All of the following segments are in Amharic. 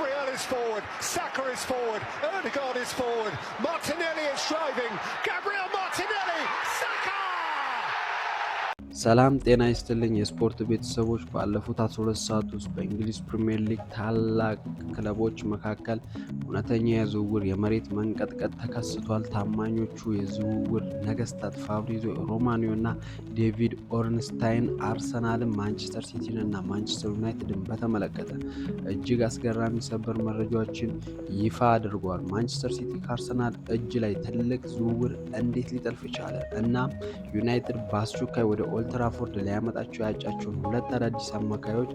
Gabriel is forward, Saka is forward, Ødegaard is forward, Martinelli is driving, Gabriel Martinelli, Saka! ሰላም ጤና ይስጥልኝ የስፖርት ቤተሰቦች። ባለፉት 12 ሰዓት ውስጥ በእንግሊዝ ፕሪሚየር ሊግ ታላቅ ክለቦች መካከል እውነተኛ የዝውውር የመሬት መንቀጥቀጥ ተከስቷል። ታማኞቹ የዝውውር ነገስታት ፋብሪዚዮ ሮማኒዮ እና ዴቪድ ኦርንስታይን አርሰናልን፣ ማንቸስተር ሲቲን እና ማንቸስተር ዩናይትድን በተመለከተ እጅግ አስገራሚ ሰበር መረጃዎችን ይፋ አድርጓል። ማንቸስተር ሲቲ ከአርሰናል እጅ ላይ ትልቅ ዝውውር እንዴት ሊጠልፍ ቻለ እና ዩናይትድ በአስቸኳይ ወደ ኦልትራፎርድ ሊያመጣቸው ያጫቸውን ሁለት አዳዲስ አማካዮች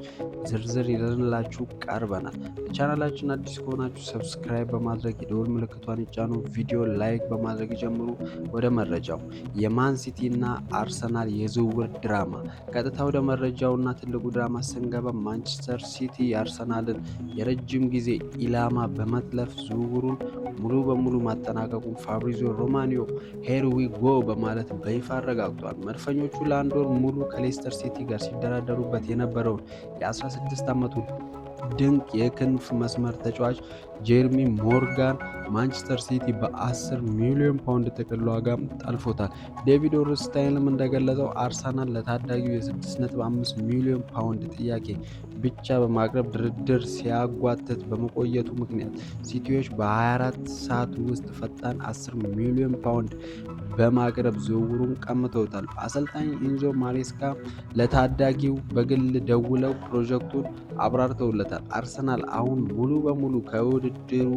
ዝርዝር ይዘንላችሁ ቀርበናል። ለቻናላችን አዲስ ከሆናችሁ ሰብስክራይብ በማድረግ የደወል ምልክቷን ይጫኑ፣ ቪዲዮ ላይክ በማድረግ ጀምሩ። ወደ መረጃው የማን ሲቲ እና አርሰናል የዝውውር ድራማ። ቀጥታ ወደ መረጃውና ትልቁ ድራማ ስንገባ ማንቸስተር ሲቲ የአርሰናልን የረጅም ጊዜ ኢላማ በመጥለፍ ዝውውሩን ሙሉ በሙሉ ማጠናቀቁን ፋብሪዚዮ ሮማኒዮ ሄር ዊ ጎ በማለት በይፋ አረጋግጧል። መድፈኞቹ ለአንድ ወር ሙሉ ከሌስተር ሲቲ ጋር ሲደራደሩበት የነበረውን የ16 ዓመቱ ድንቅ የክንፍ መስመር ተጫዋች ጄርሚ ሞርጋን ማንቸስተር ሲቲ በ10 ሚሊዮን ፓውንድ ጥቅል ዋጋ ጠልፎታል። ዴቪድ ኦርንስታይንም እንደገለጸው አርሰናል ለታዳጊው የ6.5 ሚሊዮን ፓውንድ ጥያቄ ብቻ በማቅረብ ድርድር ሲያጓትት በመቆየቱ ምክንያት ሲቲዎች በ24 ሰዓት ውስጥ ፈጣን 10 ሚሊዮን ፓውንድ በማቅረብ ዝውውሩን ቀምተውታል። አሰልጣኝ ኢንዞ ማሬስካ ለታዳጊው በግል ደውለው ፕሮጀክቱን አብራርተውለታል። አርሰናል አሁን ሙሉ በሙሉ ከውድድሩ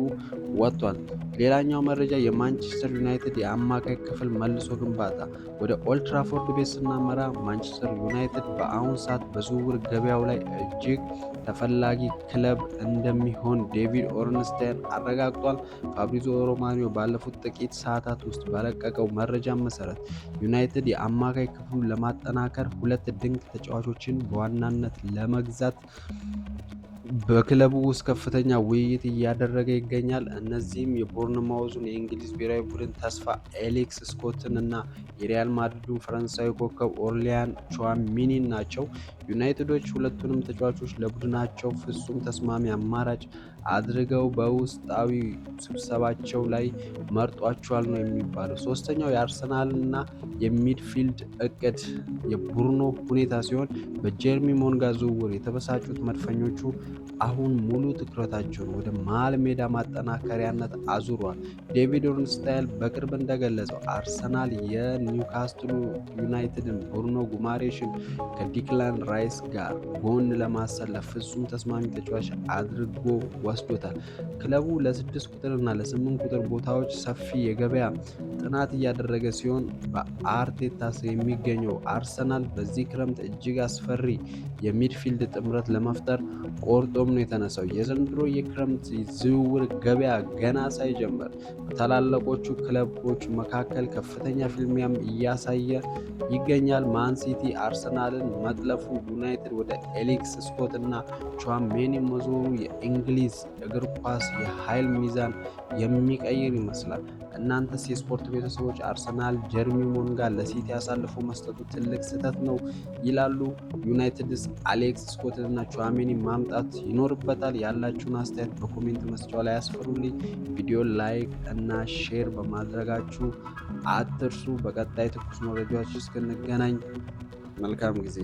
ወጥቷል። ሌላኛው መረጃ የማንቸስተር ዩናይትድ የአማካይ ክፍል መልሶ ግንባታ። ወደ ኦልትራፎርድ ቤት ስናመራ ማንቸስተር ዩናይትድ በአሁኑ ሰዓት በዝውውር ገበያው ላይ እጅግ ተፈላጊ ክለብ እንደሚሆን ዴቪድ ኦርንስታይን አረጋግጧል። ፋብሪዚዮ ሮማኒዮ ባለፉት ጥቂት ሰዓታት ውስጥ በለቀቀው መረጃ መሰረት ዩናይትድ የአማካይ ክፍሉን ለማጠናከር ሁለት ድንቅ ተጫዋቾችን በዋናነት ለመግዛት በክለቡ ውስጥ ከፍተኛ ውይይት እያደረገ ይገኛል። እነዚህም የቦርንማውዙን የእንግሊዝ ብሔራዊ ቡድን ተስፋ ኤሌክስ ስኮትን እና የሪያል ማድሪዱን ፈረንሳዊ ኮከብ ኦርሊያን ቹዋሚኒን ናቸው። ዩናይትዶች ሁለቱንም ተጫዋቾች ለቡድናቸው ፍጹም ተስማሚ አማራጭ አድርገው በውስጣዊ ስብሰባቸው ላይ መርጧቸዋል ነው የሚባለው። ሶስተኛው የአርሰናልና የሚድፊልድ እቅድ የቡርኖ ሁኔታ ሲሆን በጀርሚ ሞንጋ ዝውውር የተበሳጩት መድፈኞቹ አሁን ሙሉ ትኩረታቸውን ወደ መሃል ሜዳ ማጠናከሪያነት አዙሯል። ዴቪድ ኦርንስታይን በቅርብ እንደገለጸው አርሰናል የኒውካስትሉ ዩናይትድን ብሩኖ ጉማሬሽን ከዲክላን ራይስ ጋር ጎን ለማሰለፍ ፍጹም ተስማሚ ተጫዋች አድርጎ ወስዶታል። ክለቡ ለ6 ቁጥርና ለ8 ቁጥር ቦታዎች ሰፊ የገበያ ጥናት እያደረገ ሲሆን በአርቴታ ስር የሚገኘው አርሰናል በዚህ ክረምት እጅግ አስፈሪ የሚድፊልድ ጥምረት ለመፍጠር ቆርጦም ነው የተነሳው። የዘንድሮ የክረምት ዝውውር ገበያ ገና ሳይጀምር በታላላቆቹ ክለቦች መካከል ከፍተኛ ፍልሚያም እያሳየ ይገኛል። ማን ሲቲ አርሰናልን መጥለፉ፣ ዩናይትድ ወደ ኤሌክስ ስኮት እና ቹዋሜኒ መዞሩ የእንግሊዝ እግር ኳስ የኃይል ሚዛን የሚቀይር ይመስላል። እናንተስ የስፖርት ቤተሰቦች አርሰናል ጀርሚ ሞንጋ ለሲቲ አሳልፎ መስጠቱ ትልቅ ስህተት ነው ይላሉ? ዩናይትድስ አሌክስ ስኮትን እና ቹዋሜኒ ማምጣት ይኖርበታል? ያላችሁን አስተያየት በኮሜንት መስጫው ላይ ያስፈሩልኝ። ቪዲዮ ላይክ እና ሼር በማድረጋችሁ አትርሱ። በቀጣይ ትኩስ መረጃዎች እስክንገናኝ መልካም ጊዜ